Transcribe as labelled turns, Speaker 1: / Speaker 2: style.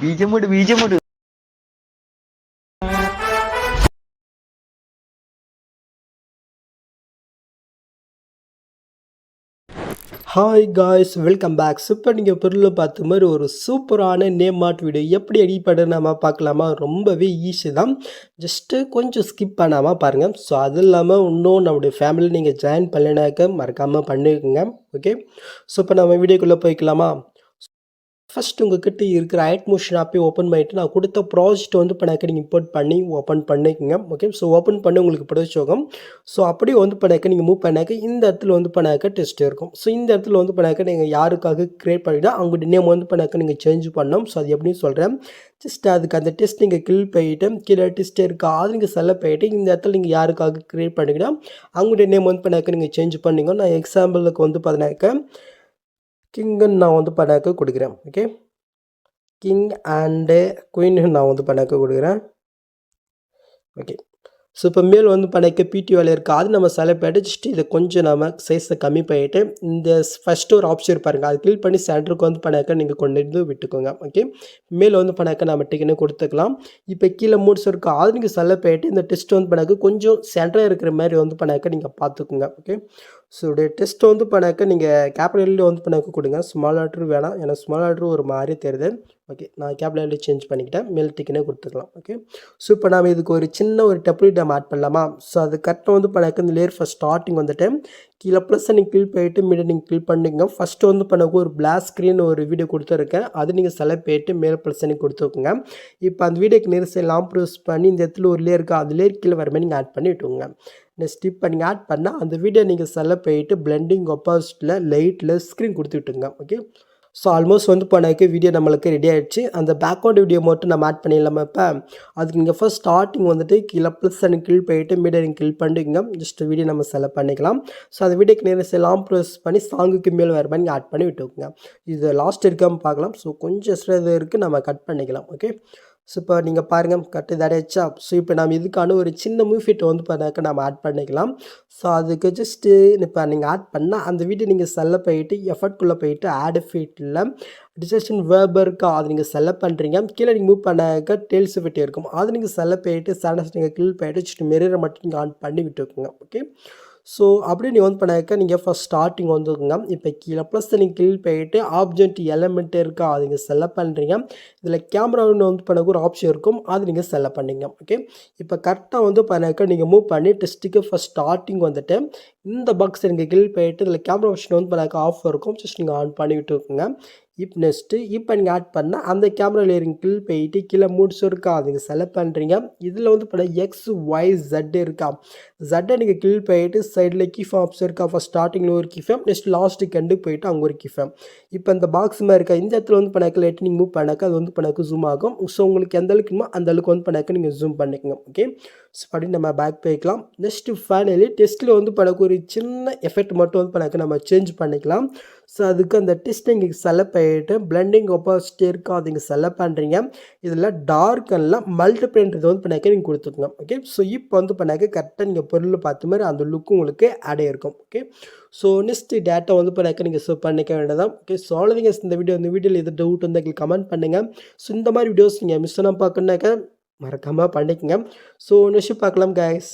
Speaker 1: ബീജമുട് ബീജമുട്
Speaker 2: hi guys welcome back. இப்போ நீங்கள் பொருளை பார்த்த மாதிரி ஒரு சூப்பரான நேம் மாட் வீடியோ எப்படி எடிட் பண்ணுறது நம்ம பார்க்கலாமா? ரொம்பவே ஈஸி தான். ஜஸ்ட்டு கொஞ்சம் ஸ்கிப் பண்ணாமல் பாருங்கள். ஸோ அது இல்லாமல் இன்னும் நம்முடைய ஃபேமிலி நீங்கள் ஜாயின் பண்ணலைனாக்க மறக்காமல் பண்ணிக்கோங்க. ஓகே, ஸோ இப்போ நம்ம வீடியோக்குள்ளே போய்க்கலாமா? ஃபஸ்ட் உங்ககிட்ட இருக்கிற மோஷன் ஆப்பே ஓப்பன் பண்ணிவிட்டு நான் கொடுத்த ப்ராஜெக்ட் வந்து பண்ணாக்க நீங்கள் இம்போர்ட் பண்ணி ஓப்பன் பண்ணிக்கோங்க. ஓகே, ஸோ ஓப்பன் பண்ணி உங்களுக்கு பிடிச்சோகம். ஸோ அப்படியே வந்து பண்ணாக்க நீங்கள் மூவ் பண்ணாக்க இந்த இடத்துல வந்து பண்ணாக்க டெஸ்ட் இருக்கும். ஸோ இந்த இடத்துல வந்து பண்ணாக்க நீங்கள் யாருக்காக க்ரியேட் பண்ணிவிட்டு அவங்களுடைய நேம் வந்து பண்ணாக்க நீங்கள் சேஞ்ச் பண்ணணும். ஸோ அது எப்படின்னு சொல்கிறேன். ஜஸ்ட் அதுக்கு அந்த டெஸ்ட் நீங்கள் கிளிக் பண்ணிவிட்டு கீழே டெஸ்ட் இருக்கா அது நீங்கள் செலக்ட் பண்ணிவிட்டு இந்த இடத்துல நீங்கள் யாருக்காக க்ரியேட் பண்ணிக்கிட்டா அவங்களுடைய நேம் வந்து பண்ணாக்க நீங்கள் சேஞ்ச் பண்ணிங்க. நான் எக்ஸாம்பிளுக்கு வந்து பார்த்தினாக்க கிங்குன்னு நான் வந்து பண்ணாக்க கொடுக்குறேன். ஓகே, கிங் அண்டு குயின் நான் வந்து பண்ணாக்க கொடுக்குறேன். ஓகே, ஸோ இப்போ மேல் வந்து பண்ணாக்க பிடி வேலை இருக்குது அது நம்ம செலக்ட் பண்ணிட்டு ஜஸ்ட் இதை கொஞ்சம் நம்ம சைஸை கம்மி பண்ணிவிட்டு இந்த ஃபஸ்ட்டு ஒரு ஆப்ஷன் பாருங்கள் அது கிளிக் பண்ணி சென்டருக்கு வந்து பண்ணாக்க நீங்கள் கொண்டு வந்து விட்டுக்கோங்க. ஓகே, மேல் வந்து பண்ணாக்க நம்ம டிக்கெட்டு கொடுத்துக்கலாம். இப்போ கீழே மூட்ஸ் இருக்குது அது நீங்கள் செலக்ட் பண்ணிட்டு இந்த டெஸ்ட் வந்து பண்ணாக்க கொஞ்சம் சென்டராக இருக்கிற மாதிரி வந்து பண்ணாக்க நீங்கள் பார்த்துக்குங்க. ஓகே, ஸோ டெஸ்ட் வந்து பண்ணாக்க நீங்கள் கேபிட்டலில் வந்து பண்ணாக்க கொடுங்க. ஸ்மால் ஆர்டர் வேணாம், ஏன்னா ஸ்மால் ஆர்டர் ஒரு மாதிரி தெரியுது. ஓகே, நான் கேபிட்டலில் சேஞ்ச் பண்ணிக்கிட்டேன். மேல் டிக்கெட்டே கொடுத்துக்கலாம். ஓகே, ஸோ இப்போ நம்ம இதுக்கு ஒரு சின்ன ஒரு டெம்ப்ளேட் நம்ம ஆட் பண்ணலாமா? ஸோ அது கரெக்டாக வந்து பண்ணாக்க இந்த லேயர் ஃபஸ்ட் ஸ்டார்டிங் வந்துட்டு கீழே ப்ளஸ் நீங்கள் கிளிக் பண்ணிவிட்டு மீடியம் நீங்கள் கிளிக் பண்ணிங்க. ஃபஸ்ட்டு வந்து பண்ணாக்க ஒரு பிளாக் ஸ்க்ரீன் ஒரு வீடியோ கொடுத்துருக்கேன் அது நீங்கள் செலக்ட் பண்ணிட்டு மேலே ப்ளஸ் நீங்கள் கொடுத்துக்கோங்க. இப்போ அந்த வீடியோக்கு நேரம் லாங் ப்ரெஸ் பண்ணி இந்த இடத்துல ஒரு லேயர் இருக்குது அது லேயர் கீழே வர மாதிரி நீங்கள் ஆட் பண்ணி விட்டுவோங்க. நெக்ஸ்ட் இப்போ நீங்கள் ஆட் பண்ணால் அந்த வீடியோ நீங்கள் செலக்ட் பண்ணிட்டு பிளெண்டிங் ஒப்பாசிட்டியில் லைட்டில் ஸ்க்ரீன் கொடுத்து விட்டுங்க. ஓகே, ஸோ ஆல்மோஸ்ட் வந்து பண்ணாக்க வீடியோ நம்மளுக்கு ரெடி ஆகிடுச்சு. அந்த பேக்ரவுண்ட் வீடியோ மட்டும் நம்ம ஆட் பண்ணிடலாமா? இப்போ அதுக்கு நீங்கள் ஃபர்ஸ்ட் ஸ்டார்டிங் வந்துட்டு கீழே ப்ளஸ் அண்ட் கிளிக் பண்ணிவிட்டு மீடியா நீங்கள் கிளிக் பண்ணிக்கோங்க. ஜஸ்ட் வீடியோ நம்ம செலக்ட் பண்ணிக்கலாம். ஸோ அந்த வீடியோக்கு நேரம் லாங் ப்ரெஸ் பண்ணி சாங்குக்கு மேல் வர மாதிரி நீங்கள் ஆட் பண்ணி விட்டுக்கோங்க. இது லாஸ்ட் இருக்காமல் பார்க்கலாம். ஸோ கொஞ்சம் எக்ஸ்ட்ரா இது இருக்குது நம்ம கட் பண்ணிக்கலாம். ஓகே, ஸோ இப்போ நீங்கள் பாருங்கள் கட்டு தடையாச்சா? ஸோ இப்போ நம்ம இதுக்கான ஒரு சின்ன மூவிஃபிட் வந்து பண்ணாக்க நம்ம ஆட் பண்ணிக்கலாம். ஸோ அதுக்கு ஜஸ்ட்டு இப்போ நீங்கள் ஆட் பண்ணால் அந்த வீடியோ நீங்கள் செலக்ட் பண்ணிவிட்டு எஃபர்ட்குள்ளே போயிட்டு ஆட் ஃபீட்டில் டிசக்ஷன் வேர்ப் இருக்கா அது நீங்கள் செலக்ட் பண்ணுறீங்க. கீழே நீங்கள் மூவ் பண்ணாக்க டெயில்ஸ் விட்டு இருக்கும் அது நீங்கள் செலக்ட் பண்ணிவிட்டு சேனல்ஸ் நீங்கள் கிளிக் பண்ணிவிட்டு ஜஸ்ட் மிரரை மட்டும் நீங்கள் ஆன் பண்ணி விட்டுருக்குங்க. ஓகே, ஸோ அப்படியே நீங்கள் வந்து பண்ணாக்க நீங்கள் ஃபஸ்ட் ஸ்டார்டிங் வந்துக்குங்க. இப்போ கீழே ப்ளஸ் நீங்கள் கிளிக் பண்ணிவிட்டு ஆப்ஜெக்ட் எலமெண்ட் இருக்கா அது நீங்கள் செலக்ட் பண்ணுறீங்க. இதில் கேமரான்னு வந்து பண்ணாக்க ஒரு ஆப்ஷன் இருக்கும் அது நீங்கள் செலக்ட் பண்ணிங்க. ஓகே, இப்போ கரெக்டாக வந்து பண்ணாக்க நீங்கள் மூவ் பண்ணி டெஸ்ட்டுக்கு ஃபஸ்ட் ஸ்டார்டிங் வந்துட்டு இந்த பாக்ஸ் நீங்கள் கிளிக் பண்ணிவிட்டு இதில் கேமரா ஆப்ஷன் வந்து பண்ணாக்க ஆஃப் இருக்கும் ஜஸ்ட் நீங்கள் ஆன் பண்ணி விட்டுருக்குங்க. இப்போ நெக்ஸ்ட்டு இப்போ நீங்கள் ஆட் பண்ணால் அந்த கேமரா லேயரிங் கிளிக் பண்ணிவிட்டு கீழே மூட்ஸ் இருக்கா அது நீங்கள் செலக்ட் பண்ணுறீங்க. இதில் வந்து பண்ண XYZ இருக்கா ஜட்டை நீங்கள் கிளிக் பண்ணிவிட்டு சைடில் கீஃபேம் ஆப்ஷன் இருக்கா ஃபஸ்ட் ஸ்டார்டிங்கில் ஒரு கீஃபேம் நெக்ஸ்ட் லாஸ்ட்டுக்கு எண்டு போயிட்டு அங்கே ஒரு கீஃபேம். இப்போ இந்த பாக்ஸ் மாதிரி இருக்கா இந்த இடத்துல வந்து பண்ணாக்க லைட் நீங்கள் மூவ் பண்ணாக்க அது வந்து பண்ணாக்க ஜூம் ஆகும். ஸோ உங்களுக்கு எந்த அளவுக்குமோ அந்த அளவுக்கு வந்து பண்ணாக்க நீங்கள் ஜூம் பண்ணிக்கோங்க. ஓகே, ஸோ அப்படி நம்ம பேக் போய்க்கலாம். நெக்ஸ்ட்டு ஃபைனலி டெஸ்ட்டில் வந்து பண்ணாக்க ஒரு சின்ன எஃபெக்ட் மட்டும் வந்து பண்ணாக்க நம்ம சேஞ்ச் பண்ணிக்கலாம். ஸோ அதுக்கு அந்த டெஸ்ட் நீங்கள் செலக்ட் பண்ணிவிட்டு பிளெண்டிங் ஒப்பாசிட்டி இருக்கா அது நீங்கள் செலக்ட் பண்ணுறீங்க. இதில் டார்க் அண்டில் மல்டிப்ளைன்றது வந்து பண்ணாக்க நீங்கள் கொடுத்துக்கோங்க. ஓகே, ஸோ இப்போ வந்து பண்ணாக்க கரெக்டாக நீங்கள் பொருள் பார்த்த மாதிரி அந்த லுக்கு உங்களுக்கு ஆட் ஆகிருக்கும். ஓகே, ஸோ நெக்ஸ்ட்டு டேட்டா வந்து பண்ணாக்க நீங்கள் சேவ் பண்ணிக்க வேண்டியதான். ஓகே, ஸோ அவ்வளோதாங்க இந்த வீடியோவில் எது டவுட் வந்து எங்களுக்கு கமெண்ட் பண்ணுங்கள். ஸோ இந்த மாதிரி வீடியோஸ் நீங்கள் மிஸ் பண்ணாமல் பார்க்கணுன்னாக்க மறக்காமல் பண்ணிக்கோங்க. ஸோ நெக்ஸ்ட் பார்க்கலாம் கைஸ்.